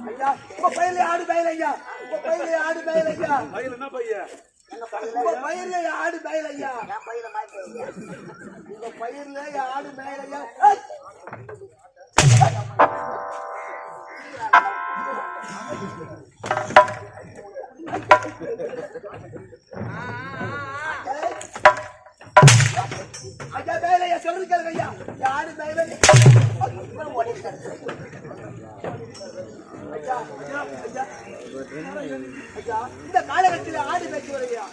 ஐயா உங்க பையில ஆடு பையல் ஐயா உங்க பையில ஆடு பையல் ஐயா பையல் என்ன பையன் உங்க பயிர்ல ஆடு பையல் ஐயா என் பையில மாதிரி உங்க பயிர்ல ஆடு பையல் ஐயா ஐயா பையல் ஐயா சொல்றது கேளுங்க ஐயா ஆடு பையல் ஐயா ஐயா ஐயா இந்த காலகட்டத்தில் ஆடு பேச்சு வரையா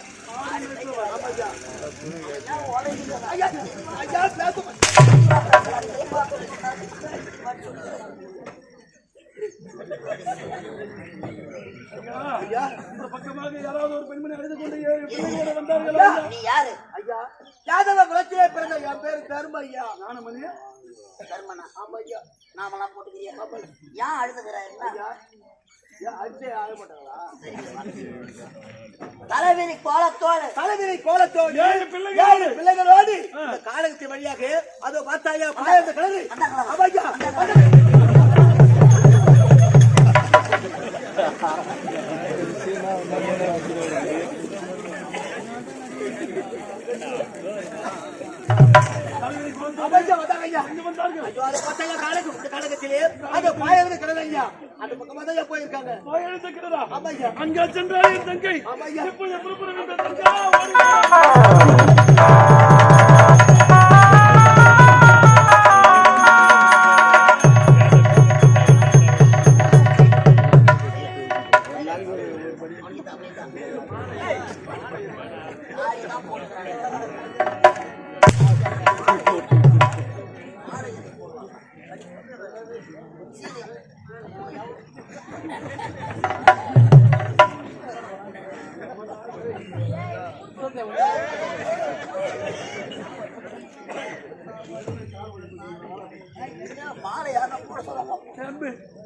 ஐயா ஐயா பேச ஐயா இந்த பக்கமாக யாராவது ஒரு பெண்மணி அழைத்து கொண்டு பிள்ளைகளோட வந்தார்களா? நீ யாரு? ஐயா யாதவ குலத்திலே பிறந்த என் பேரு தர்ம ஐயா நானுமணி தர்மனா? ஆமா ஐயா நாமெல்லாம் போட்டுக்கிறியா? ஏன் அழுதுகிறாய்? அடிச்சே ஆக மாட்டாங்களா? தலைவிரி கோலத்தோடு தலைவிரி கோலத்தோடு ஏழு பிள்ளைகளோடு இந்த காலகத்தின் வழியாக அதோ பார்த்தாயா பாயந்த கிணறு ஐயா காலகத்திலே அது பாயந்த கிணறு ஐயா அந்த பக்கமா தான் போயிருக்காங்க அங்க சென்றால் என் தங்கை எப்பொழுது புறப்பட தங்கா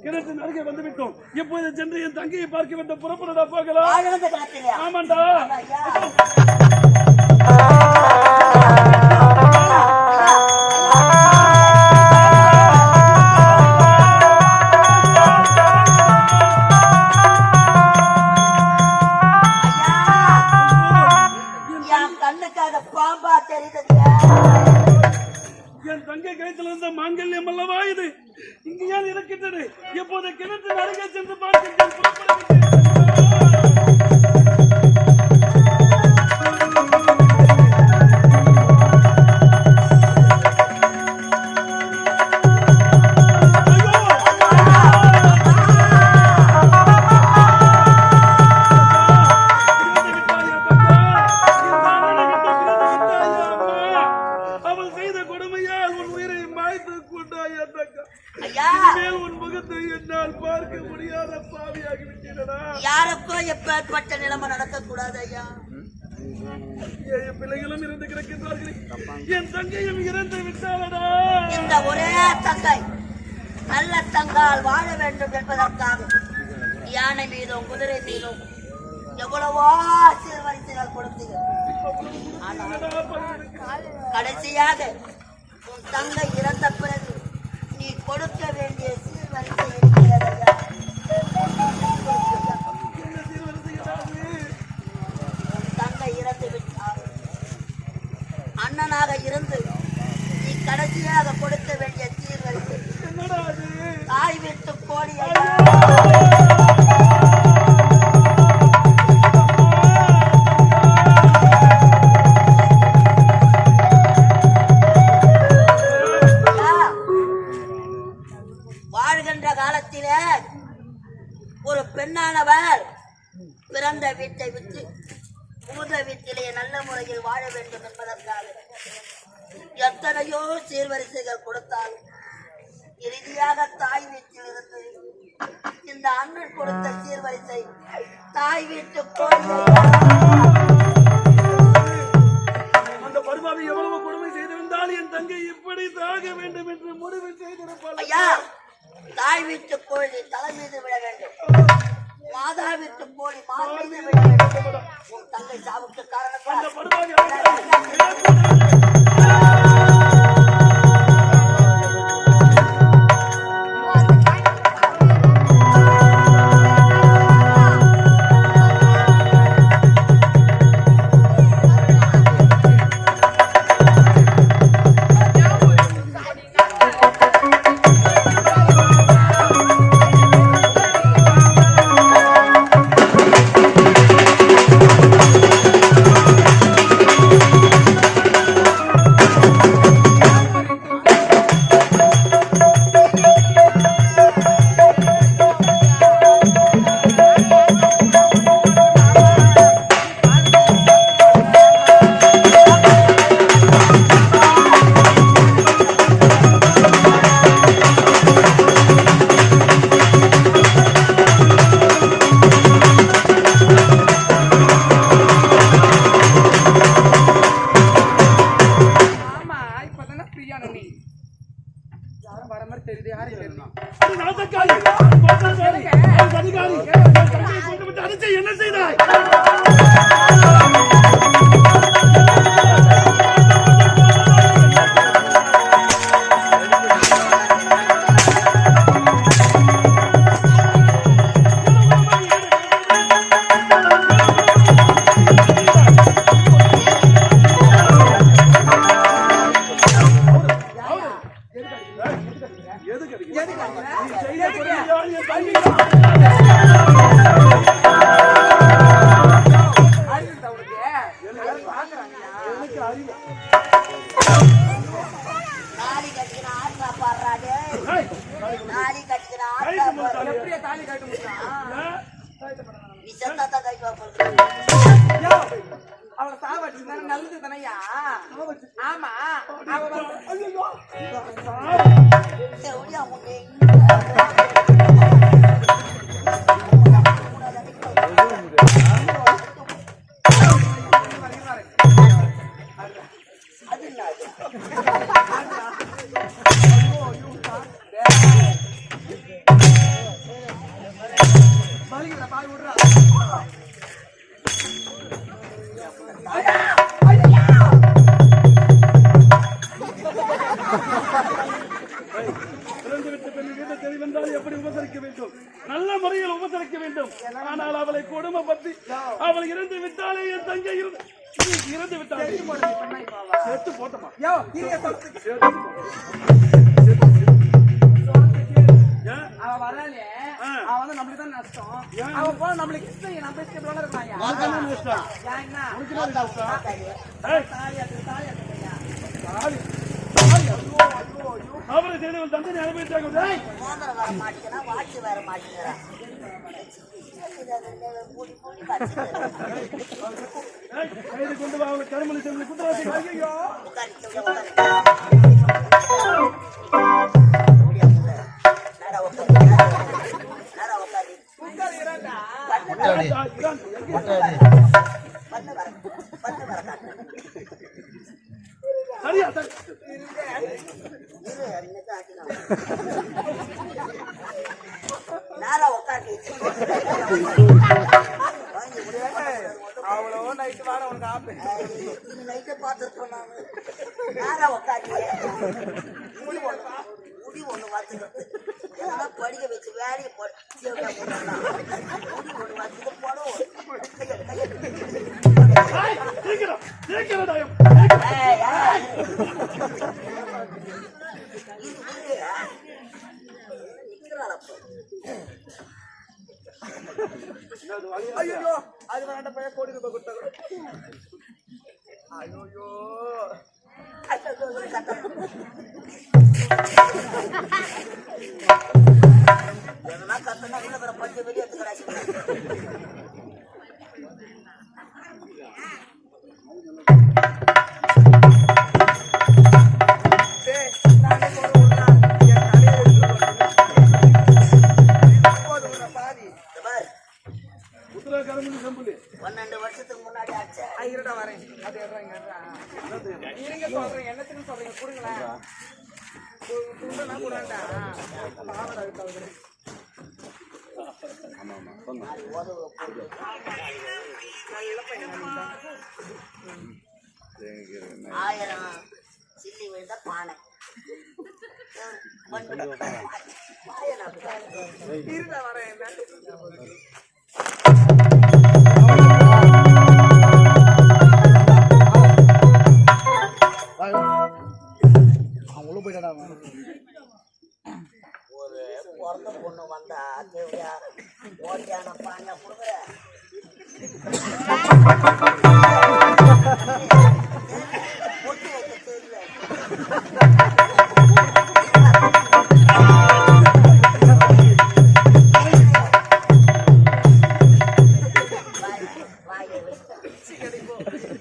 கிணற்றின் அருகே வந்துவிட்டோம். எப்போது சென்று என் தங்கையை பார்க்க வந்த புறப்படா போகலாம். ஆமாண்டா பாம்பா தெரியுது. என் தங்கை கழுத்தில் இருந்த மாங்கல்யம் அல்லவா இது இங்கு ஏன் இருக்கின்றது? எப்போது கிணற்றின் அருகே சென்று பார்க்கின்றேன். யாருக்கோ எப்பேற்பட்ட நிலைமை நடக்கக்கூடாது ஐயா. பிள்ளைகளும் இருந்து கிடக்கின்றார்கள். என் தங்கையும் இறந்து விட்டாளடா. இந்த ஒரே தங்கை நல்ல தங்கால் வாழ வேண்டும் என்பதற்காக யானை மீதும் குதிரை மீதும் எவ்வளவோ சீர்வரிசைகள் கொடுத்தீர்கள். கடைசியாக உன் தங்கை இறந்த பிறகு நீ கொடுக்க வேண்டிய சீர்வரிசை இருக்கிறது. தங்கை இறந்து விட்டார். அண்ணனாக இருந்து நீ கடைசியாக கொடுக்க வேண்டிய சீர்வரிசை தாய் வீட்டு கோழி. வாழ்கின்ற காலத்திலே ஒரு பெண்ணானவர் பிறந்த வீட்டை விட்டு பூத வீட்டிலே நல்ல முறையில் வாழ வேண்டும் என்பதற்காக எத்தனையோ சீர்வரிசைகள் கொடுத்தாலும் இறுதியாக தாய் வீட்டில் இருந்து இந்த அண்ணன் கொடுத்த சீர்வரிசை தாய் வீட்டு கோழி. அந்த பருமாவை எவ்வளவு கொடுமை செய்திருந்தால் என் தங்கை இப்படி சாக வேண்டும் என்று முடிவு செய்திருப்பாள். ஐயா, தாய் வீட்டு கோழி தலை மீது விட வேண்டும், மாதா வீட்டு கோழி மால் மீது விட வேண்டும். உன் தங்கை சாவுக்கு காரணம் நீ யாரும் வர மாதிரி தெரியுது யாரும் இல்லைன்னா அது நாசக்காரி, கோபக்காரி, அது சதிகாரி. என் தங்கையை கொன்றுவிட்டு அடித்து என்ன செய்தாய்? எதுக்கு அடிக்கிறீங்க? நீ செய்த கொடுமையால் என் தங்கை அறிவு அவனுக்கு எல்லாரும் பாக்குறாங்கயா எனக்கு அறிவு. தாலி கட்டிக்கிற ஆட்டா பாடுறாரு. ஏய், தாலி கட்டிக்கிற ஆட்டா கைக்கு முட்டாளே. எப்படியா தாலி கட்ட முடியும் நீ செத்தாதான் கை வைப்ப. அவளை சாவடிச்சு தானே நல்லது தானையா ஆமா அவ ஐயோ ஒடியா முன்னே அது என்ன பலிக்கிற பாய் விடுறா பிறந்துவிட்ட பெண்ணை வீட்டை தெரிவென்றால் எப்படி உபசரிக்க வேண்டும்? நல்ல முறையில் உபசரிக்க வேண்டும். ஆனால் அவளை கொடுமைப்படுத்தி அவள் இறந்து விட்டாலே என் தங்கை இறந்து விட்டாலே செத்து போட்டமா யோ நீங்க சொல்லுங்க அவ வரலே அவ வந்து நம்மளுக்கு தான் நஷ்டம் அவ போல நம்மளுக்கு இஷ்டம் நம்ம இஷ்டம் இருக்காங்க அவரை செய்தவன் தண்டனை அனுபவித்தாங்க. மோதிரம் வர மாட்டேங்கிறான், வாட்சி வர மாட்டேங்கிறான். மூடி மூடி வச்சுக்கிறேன். கைது கொண்டு வா அவளை கருமணி செல்வி குற்றவாளி. ஐயோ சரியா சரி நேரா உட்காந்து அவ்வளோ நைட்டு வாட உனக்கு ஆப்பு நைட்டை பார்த்துருப்போம் நான். நேரா உட்காந்து முடி ஒண்ணு பார்த்துக்கிறது எல்லாம் படிக்க வச்சு வேலையை முடி ஒண்ணு பார்த்துட்டு போடும். ஐயோ அது வேண்ட பையன் கோடி ரூபாய் கொடுத்தாங்க ஐயோ எதனா கத்தனா கூட பஞ்சு வெளியே எடுத்துக்கிறாங்க. கருமணி செம்புலி 12 வருஷத்துக்கு முன்னாடி ஆச்சு. இருடா வரேன் அது இருங்க சொல்றேன் என்னத்துக்கு சொல்றீங்க கொடுங்களேன் துண்டனா கூடாண்டா பாவடா விட்டாங்க ஆயிரம் சில்லி விழுந்த பானை இருடா வரேன் ஒரு பிறந்த பொண்ணு வந்தா தேவையா ஓட்டியான பானை கொடுக்குற பொட்டு வைக்க தெரியல. வாயை வச்சு அடிக்க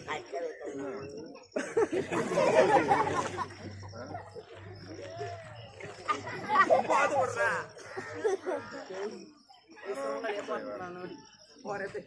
வைக்கணும். பாது விடுறா போறது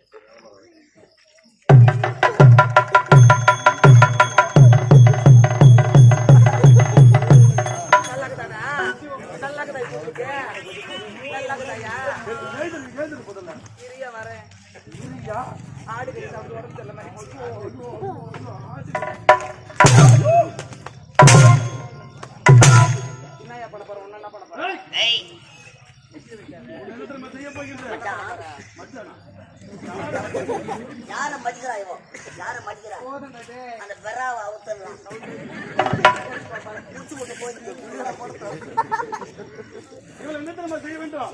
என்னையா பண்ண போறேன் உன்ன என்ன பண்ண போறேன் ஏய், ஏய் என்ன தெரியுமா செய்ய போகின்ற மச்சானா யார மதிக்கிறா இவன் யார மதிக்கிறா போதும் கட்டு அந்த பெறாவை அவுத்தலாம் குடிச்சு போட்டு போயிட்டு இவள் என்ன தெரியுமா செய்ய வேண்டும்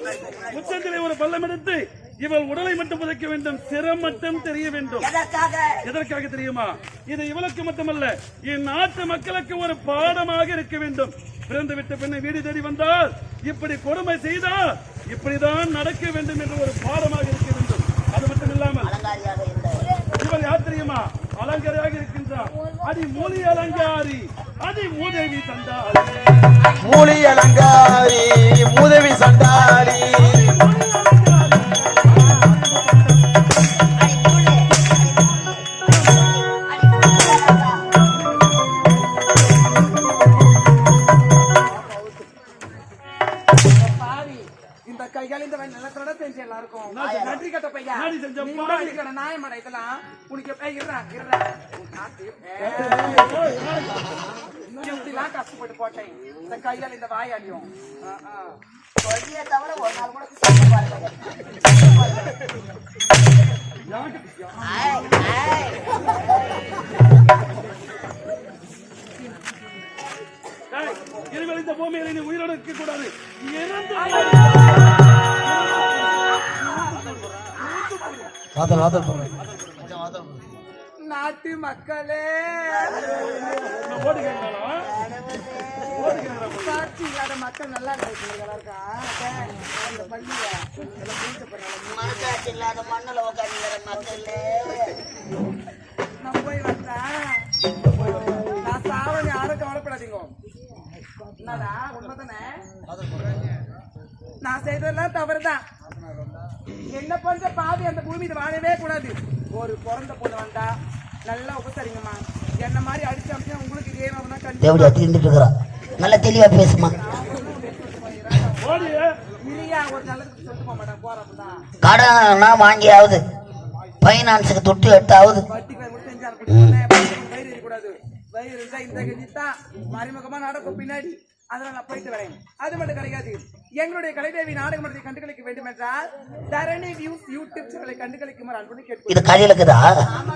முச்சந்திலே ஒரு பள்ளம் எடுத்து இவள் உடலை மட்டும் புதைக்க வேண்டும் சிரம் மட்டும் தெரிய வேண்டும் எதற்காக எதற்காக தெரியுமா இது இவளுக்கு மட்டுமல்ல என் நாட்டு மக்களுக்கு ஒரு பாடமாக இருக்க வேண்டும் பிறந்து விட்ட பெண்ணை வீடு தேடி வந்தால் இப்படி கொடுமை செய்தால் இப்படிதான் நடக்க வேண்டும் என்று ஒரு பாடமாக இருக்க வேண்டும் அது மட்டும் இல்லாமல் அலங்காரியாக இருந்த இவர் யார் தெரியுமா அலங்காரியாக இருக்கின்றார் அடி மூலி அலங்காரி அடி மூதேவி தந்தாள் மூலி அலங்காரி மூதேவி சண்டாரி பாவி இந்த கைகால் இந்த நிலத்தோட செஞ்சு எல்லாருக்கும் நன்றி கட்ட பையா நாடி செஞ்ச நீ பாவி. கூட இருக்கிற நாயமடா இதெல்லாம் உனக்கு இருறா இப்படிலாம் கஷ்டப்பட்டு போட்டேன் இந்த கையால் இந்த வாயாடியும் கொடியை தவிர ஒரு நாள் கூட சாப்பிட பாருங்க ஏய், ஏய். ஏய், இனிமேல் இந்த பூமியில நீ உயிரோடு இருக்க கூடாது இறந்து நாட்டு மக்களே ஓடுகிறாங்களா சாட்சி இல்லாத மக்கள் நல்லா இருக்கா அந்த பள்ளிய மனசாட்சி இல்லாத மண்ணுல உட்காந்துக்கிற மக்கள் நான் போய் வந்தேன் நான் சாவன் யாரும் கவலைப்படாதீங்க என்னடா உண்மைதானே நான் செய்ததெல்லாம் தவறுதான் என்ன பண்ற பாவி அந்த பூமியில வாழவே கூடாது ஒரு பிறந்த பொண்ணு வந்தா நல்லா உபசரிங்கம்மா என்ன மாதிரி அடிச்சு அமிச்சு உங்களுக்கு இதே மாதிரி எப்படியா தீர்ந்துட்டு இருக்கிறா நல்லா தெளிவா பேசுமா ஓடி இல்லையா ஒரு நல்லதுக்கு சொல்லிட்டு போக மாட்டேன் போறப்பதான் கடனா வாங்கியாவது பைனான்ஸுக்கு தொட்டு எடுத்தாவது வட்டி மட்டும் செஞ்சாரு வயிறு இருக்கக்கூடாது வயிறு இருந்தா இந்த கட்சி தான் மறைமுகமா நடக்கும் பின்னாடி அதனால நான் போயிட்டு வரேன் அது மட்டும் கிடைக்காது எங்களுடைய கலைதேவி நாடக மன்றத்தை கண்டுகளிக்க வேண்டும் என்றால் தரணி வியூஸ் யூடியூப் சேனலை கண்டுகளிக்குமாறு அன்புடன் கேட்போம் இது கதையிலுக்குதா ஆமா